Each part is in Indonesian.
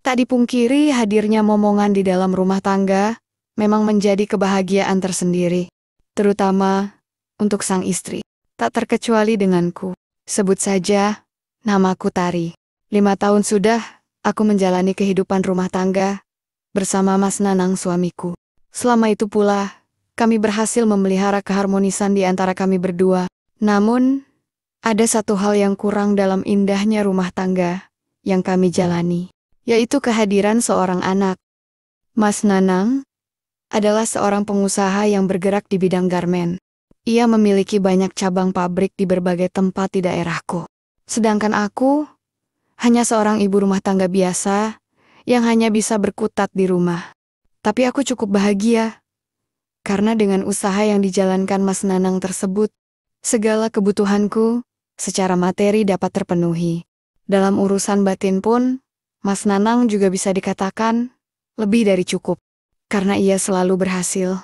Tak dipungkiri hadirnya momongan di dalam rumah tangga memang menjadi kebahagiaan tersendiri, terutama untuk sang istri. Tak terkecuali denganku. Sebut saja, namaku Tari. 5 tahun sudah aku menjalani kehidupan rumah tangga bersama Mas Nanang suamiku. Selama itu pula, kami berhasil memelihara keharmonisan di antara kami berdua. Namun, ada satu hal yang kurang dalam indahnya rumah tangga yang kami jalani, yaitu kehadiran seorang anak. Mas Nanang adalah seorang pengusaha yang bergerak di bidang garmen. Ia memiliki banyak cabang pabrik di berbagai tempat di daerahku. Sedangkan aku hanya seorang ibu rumah tangga biasa yang hanya bisa berkutat di rumah. Tapi aku cukup bahagia, karena dengan usaha yang dijalankan Mas Nanang tersebut, segala kebutuhanku secara materi dapat terpenuhi. Dalam urusan batin pun, Mas Nanang juga bisa dikatakan lebih dari cukup, karena ia selalu berhasil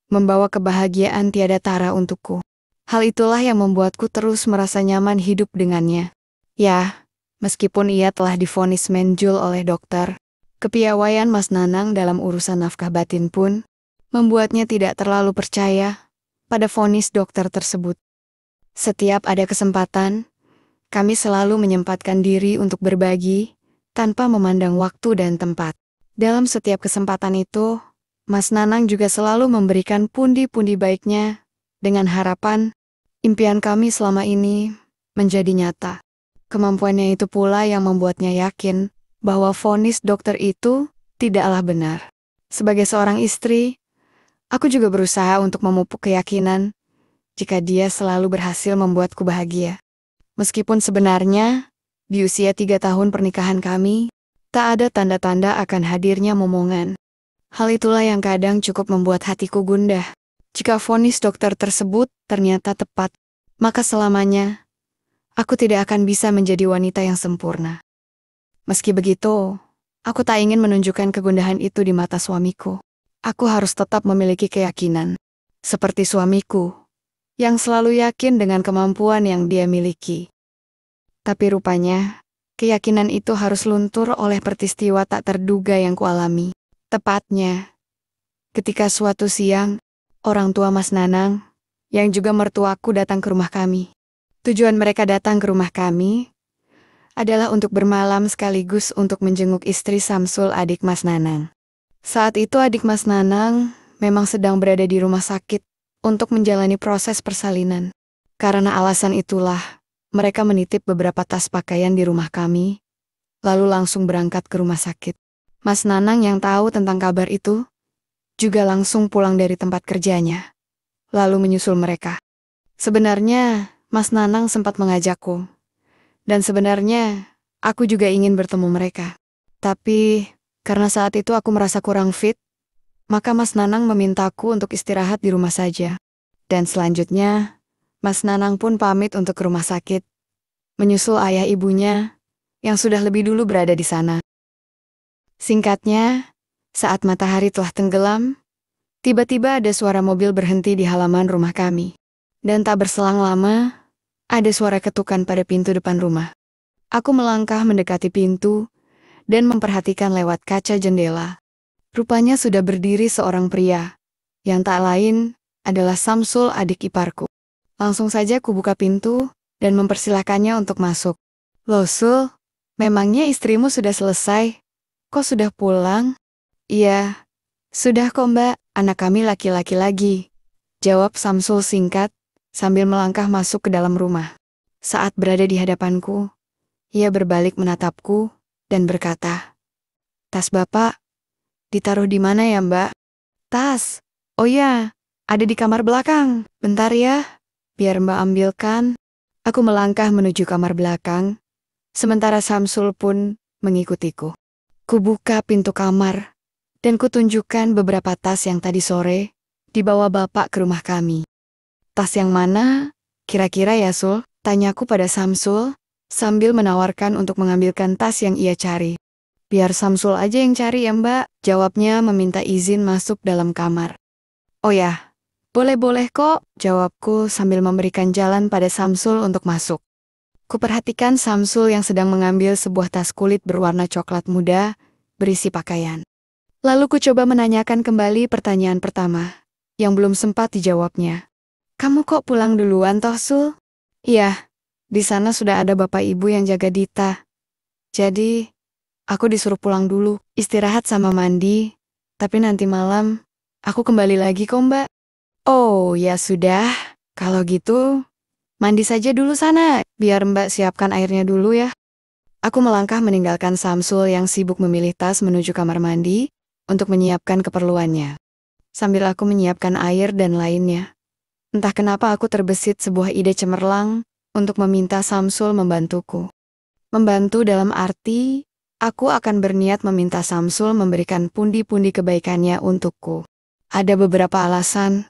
membawa kebahagiaan tiada tara untukku. Hal itulah yang membuatku terus merasa nyaman hidup dengannya. Ya, meskipun ia telah divonis menjul oleh dokter, kepiawaian Mas Nanang dalam urusan nafkah batin pun membuatnya tidak terlalu percaya pada vonis dokter tersebut. Setiap ada kesempatan, kami selalu menyempatkan diri untuk berbagi tanpa memandang waktu dan tempat. Dalam setiap kesempatan itu, Mas Nanang juga selalu memberikan pundi-pundi baiknya dengan harapan impian kami selama ini menjadi nyata. Kemampuannya itu pula yang membuatnya yakin bahwa vonis dokter itu tidaklah benar. Sebagai seorang istri, aku juga berusaha untuk memupuk keyakinan jika dia selalu berhasil membuatku bahagia. Meskipun sebenarnya, di usia 3 tahun pernikahan kami, tak ada tanda-tanda akan hadirnya momongan. Hal itulah yang kadang cukup membuat hatiku gundah. Jika vonis dokter tersebut ternyata tepat, maka selamanya aku tidak akan bisa menjadi wanita yang sempurna. Meski begitu, aku tak ingin menunjukkan kegundahan itu di mata suamiku. Aku harus tetap memiliki keyakinan, seperti suamiku, yang selalu yakin dengan kemampuan yang dia miliki. Tapi rupanya, keyakinan itu harus luntur oleh peristiwa tak terduga yang kualami. Tepatnya, ketika suatu siang, orang tua Mas Nanang, yang juga mertuaku datang ke rumah kami. Tujuan mereka datang ke rumah kami adalah untuk bermalam sekaligus untuk menjenguk istri Samsul adik Mas Nanang. Saat itu adik Mas Nanang memang sedang berada di rumah sakit untuk menjalani proses persalinan. Karena alasan itulah, mereka menitip beberapa tas pakaian di rumah kami, lalu langsung berangkat ke rumah sakit. Mas Nanang yang tahu tentang kabar itu, juga langsung pulang dari tempat kerjanya, lalu menyusul mereka. Sebenarnya, Mas Nanang sempat mengajakku, dan sebenarnya, aku juga ingin bertemu mereka. Tapi, karena saat itu aku merasa kurang fit, maka Mas Nanang memintaku untuk istirahat di rumah saja. Dan selanjutnya, Mas Nanang pun pamit untuk ke rumah sakit, menyusul ayah ibunya, yang sudah lebih dulu berada di sana. Singkatnya, saat matahari telah tenggelam, tiba-tiba ada suara mobil berhenti di halaman rumah kami. Dan tak berselang lama, ada suara ketukan pada pintu depan rumah. Aku melangkah mendekati pintu dan memperhatikan lewat kaca jendela. Rupanya sudah berdiri seorang pria, yang tak lain adalah Samsul adik iparku. Langsung saja ku buka pintu dan mempersilahkannya untuk masuk. "Loh Sul, memangnya istrimu sudah selesai? Kok sudah pulang?" "Iya, sudah kok Mbak, anak kami laki-laki lagi," jawab Samsul singkat sambil melangkah masuk ke dalam rumah. Saat berada di hadapanku, ia berbalik menatapku dan berkata, "Tas Bapak, ditaruh di mana ya Mbak?" "Tas? Oh ya, ada di kamar belakang. Bentar ya, biar Mbak ambilkan." Aku melangkah menuju kamar belakang, sementara Samsul pun mengikutiku. Kubuka pintu kamar, dan kutunjukkan beberapa tas yang tadi sore dibawa Bapak ke rumah kami. "Tas yang mana kira-kira ya Sul?" tanyaku pada Samsul, sambil menawarkan untuk mengambilkan tas yang ia cari. "Biar Samsul aja yang cari ya Mbak," jawabnya meminta izin masuk dalam kamar. "Oh ya, boleh-boleh kok," jawabku sambil memberikan jalan pada Samsul untuk masuk. Kuperhatikan Samsul yang sedang mengambil sebuah tas kulit berwarna coklat muda berisi pakaian. Lalu ku coba menanyakan kembali pertanyaan pertama, yang belum sempat dijawabnya. Kamu kok pulang duluan toh, Sul? Iya, di sana sudah ada bapak ibu yang jaga Dita. Jadi, aku disuruh pulang dulu, istirahat sama mandi. Tapi nanti malam, aku kembali lagi kok, Mbak. Oh, ya sudah. Kalau gitu, mandi saja dulu sana, biar Mbak siapkan airnya dulu ya. Aku melangkah meninggalkan Samsul yang sibuk memilih tas menuju kamar mandi untuk menyiapkan keperluannya. Sambil aku menyiapkan air dan lainnya. Entah kenapa aku terbesit sebuah ide cemerlang untuk meminta Samsul membantuku. Membantu dalam arti, aku akan berniat meminta Samsul memberikan pundi-pundi kebaikannya untukku. Ada beberapa alasan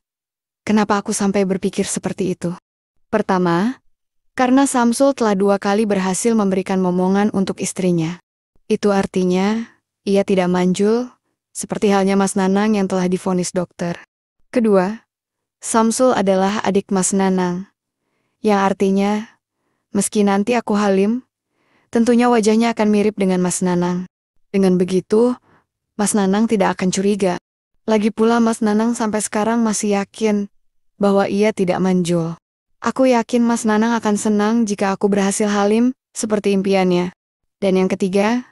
kenapa aku sampai berpikir seperti itu. Pertama, karena Samsul telah 2 kali berhasil memberikan momongan untuk istrinya. Itu artinya, ia tidak manjul, seperti halnya Mas Nanang yang telah divonis dokter. Kedua, Samsul adalah adik Mas Nanang, yang artinya, meski nanti aku halim, tentunya wajahnya akan mirip dengan Mas Nanang. Dengan begitu, Mas Nanang tidak akan curiga. Lagi pula Mas Nanang sampai sekarang masih yakin bahwa ia tidak manjul. Aku yakin Mas Nanang akan senang jika aku berhasil halim seperti impiannya. Dan yang ketiga,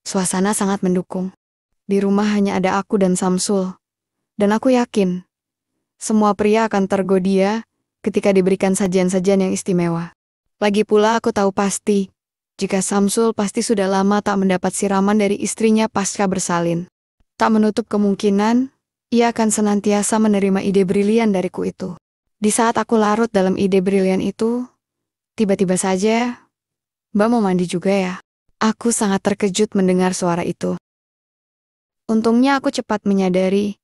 suasana sangat mendukung. Di rumah hanya ada aku dan Samsul. Dan aku yakin, semua pria akan tergoda ketika diberikan sajian-sajian yang istimewa. Lagi pula aku tahu pasti, jika Samsul pasti sudah lama tak mendapat siraman dari istrinya pasca bersalin. Tak menutup kemungkinan, ia akan senantiasa menerima ide brilian dariku itu. Di saat aku larut dalam ide brilian itu, tiba-tiba saja, Mbak mau mandi juga ya? Aku sangat terkejut mendengar suara itu. Untungnya aku cepat menyadari,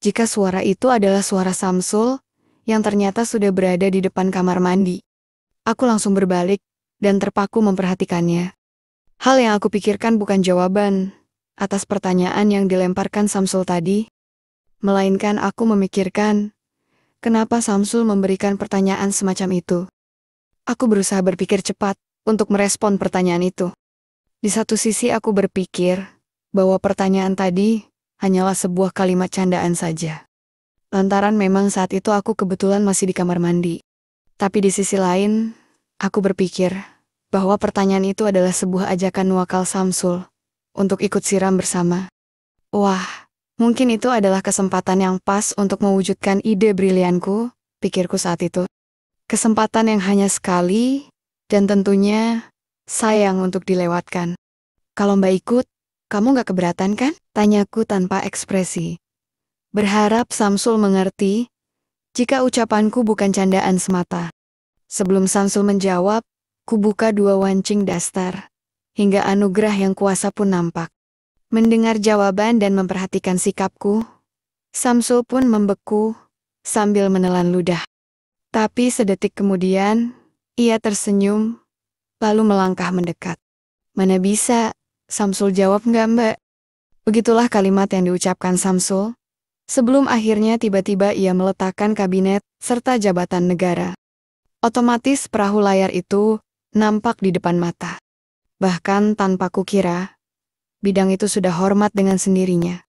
jika suara itu adalah suara Samsul, yang ternyata sudah berada di depan kamar mandi. Aku langsung berbalik, dan terpaku memperhatikannya. Hal yang aku pikirkan bukan jawaban atas pertanyaan yang dilemparkan Samsul tadi, melainkan aku memikirkan, kenapa Samsul memberikan pertanyaan semacam itu. Aku berusaha berpikir cepat untuk merespon pertanyaan itu. Di satu sisi aku berpikir bahwa pertanyaan tadi hanyalah sebuah kalimat candaan saja. Lantaran memang saat itu aku kebetulan masih di kamar mandi. Tapi di sisi lain, aku berpikir bahwa pertanyaan itu adalah sebuah ajakan nuakal Samsul untuk ikut siram bersama. Wah, mungkin itu adalah kesempatan yang pas untuk mewujudkan ide brilianku, pikirku saat itu. Kesempatan yang hanya sekali, dan tentunya sayang untuk dilewatkan. Kalau Mbak ikut, kamu gak keberatan kan? Tanyaku tanpa ekspresi. Berharap Samsul mengerti, jika ucapanku bukan candaan semata. Sebelum Samsul menjawab, ku buka 2 wancing daster, hingga anugerah yang kuasa pun nampak. Mendengar jawaban dan memperhatikan sikapku, Samsul pun membeku sambil menelan ludah. Tapi sedetik kemudian, ia tersenyum, lalu melangkah mendekat. Mana bisa, Samsul jawab nggak Mbak? Begitulah kalimat yang diucapkan Samsul, sebelum akhirnya tiba-tiba ia meletakkan kabinet serta jabatan negara. Otomatis perahu layar itu nampak di depan mata. Bahkan tanpa kukira, bidang itu sudah hormat dengan sendirinya.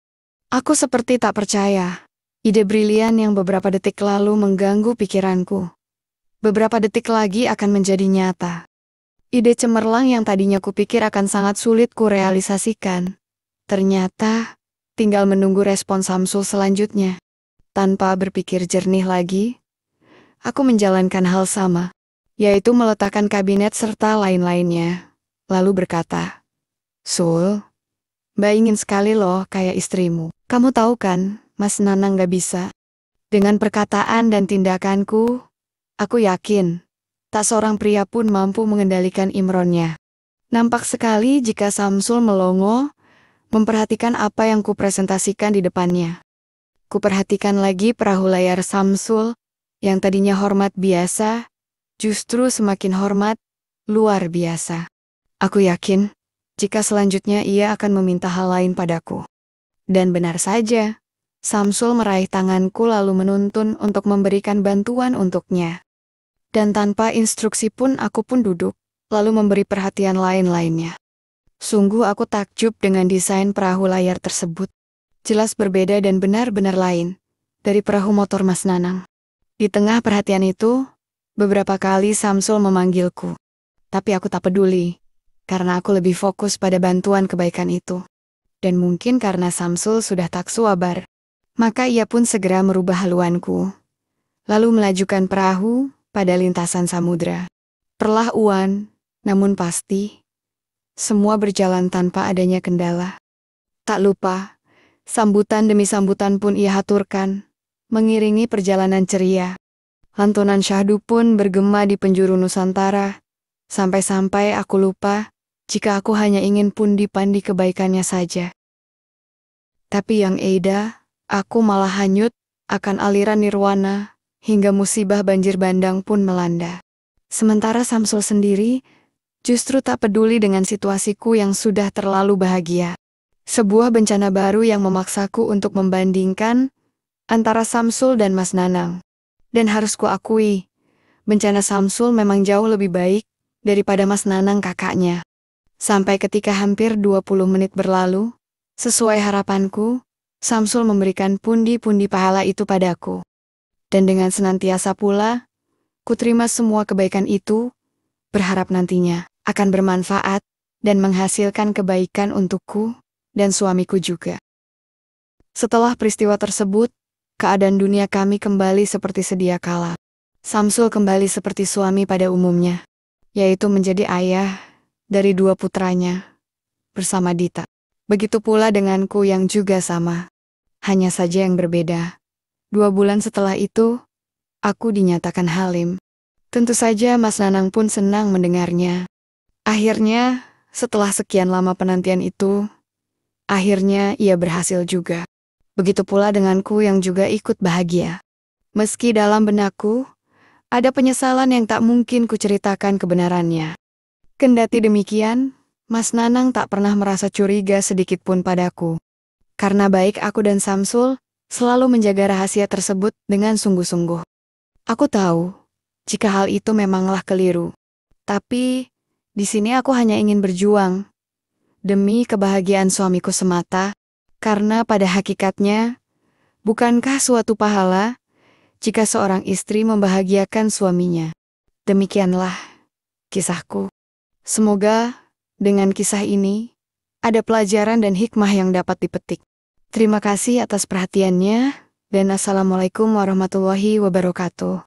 Aku seperti tak percaya, ide brilian yang beberapa detik lalu mengganggu pikiranku. Beberapa detik lagi akan menjadi nyata. Ide cemerlang yang tadinya kupikir akan sangat sulit kurealisasikan. Ternyata, tinggal menunggu respon Samsul selanjutnya. Tanpa berpikir jernih lagi, aku menjalankan hal sama, yaitu meletakkan kabinet serta lain-lainnya. Lalu berkata, Sul, Mbak ingin sekali loh kayak istrimu. Kamu tahu kan, Mas Nanang gak bisa. Dengan perkataan dan tindakanku, aku yakin, tak seorang pria pun mampu mengendalikan imronnya. Nampak sekali jika Samsul melongo, memperhatikan apa yang kupresentasikan di depannya. Kuperhatikan lagi perahu layar Samsul, yang tadinya hormat biasa, justru semakin hormat, luar biasa. Aku yakin, jika selanjutnya ia akan meminta hal lain padaku. Dan benar saja, Samsul meraih tanganku lalu menuntun untuk memberikan bantuan untuknya. Dan tanpa instruksi pun aku pun duduk, lalu memberi perhatian lain-lainnya. Sungguh aku takjub dengan desain perahu layar tersebut. Jelas berbeda dan benar-benar lain dari perahu motor Mas Nanang. Di tengah perhatian itu, beberapa kali Samsul memanggilku. Tapi aku tak peduli, karena aku lebih fokus pada bantuan kebaikan itu. Dan mungkin karena Samsul sudah tak sabar, maka ia pun segera merubah haluanku, lalu melajukan perahu pada lintasan samudra. Perlahan, namun pasti, semua berjalan tanpa adanya kendala. Tak lupa, sambutan demi sambutan pun ia haturkan, mengiringi perjalanan ceria. Lantunan syahdu pun bergema di penjuru Nusantara, sampai-sampai aku lupa jika aku hanya ingin pundi-pandi kebaikannya saja. Tapi yang Eida, aku malah hanyut akan aliran nirwana, hingga musibah banjir bandang pun melanda. Sementara Samsul sendiri justru tak peduli dengan situasiku yang sudah terlalu bahagia. Sebuah bencana baru yang memaksaku untuk membandingkan antara Samsul dan Mas Nanang. Dan harus kuakui, bencana Samsul memang jauh lebih baik daripada Mas Nanang kakaknya. Sampai ketika hampir 20 menit berlalu, sesuai harapanku, Samsul memberikan pundi-pundi pahala itu padaku. Dan dengan senantiasa pula, kuterima semua kebaikan itu, berharap nantinya akan bermanfaat dan menghasilkan kebaikan untukku dan suamiku juga. Setelah peristiwa tersebut, keadaan dunia kami kembali seperti sedia kala. Samsul kembali seperti suami pada umumnya, yaitu menjadi ayah dari 2 putranya, bersama Dita. Begitu pula denganku yang juga sama. Hanya saja yang berbeda. 2 bulan setelah itu, aku dinyatakan halim. Tentu saja Mas Nanang pun senang mendengarnya. Akhirnya, setelah sekian lama penantian itu, akhirnya ia berhasil juga. Begitu pula denganku yang juga ikut bahagia. Meski dalam benakku, ada penyesalan yang tak mungkin kuceritakan kebenarannya. Kendati demikian, Mas Nanang tak pernah merasa curiga sedikit pun padaku. Karena baik aku dan Samsul selalu menjaga rahasia tersebut dengan sungguh-sungguh. Aku tahu, jika hal itu memanglah keliru. Tapi, di sini aku hanya ingin berjuang demi kebahagiaan suamiku semata. Karena pada hakikatnya, bukankah suatu pahala jika seorang istri membahagiakan suaminya? Demikianlah kisahku. Semoga dengan kisah ini ada pelajaran dan hikmah yang dapat dipetik. Terima kasih atas perhatiannya, dan Assalamualaikum warahmatullahi wabarakatuh.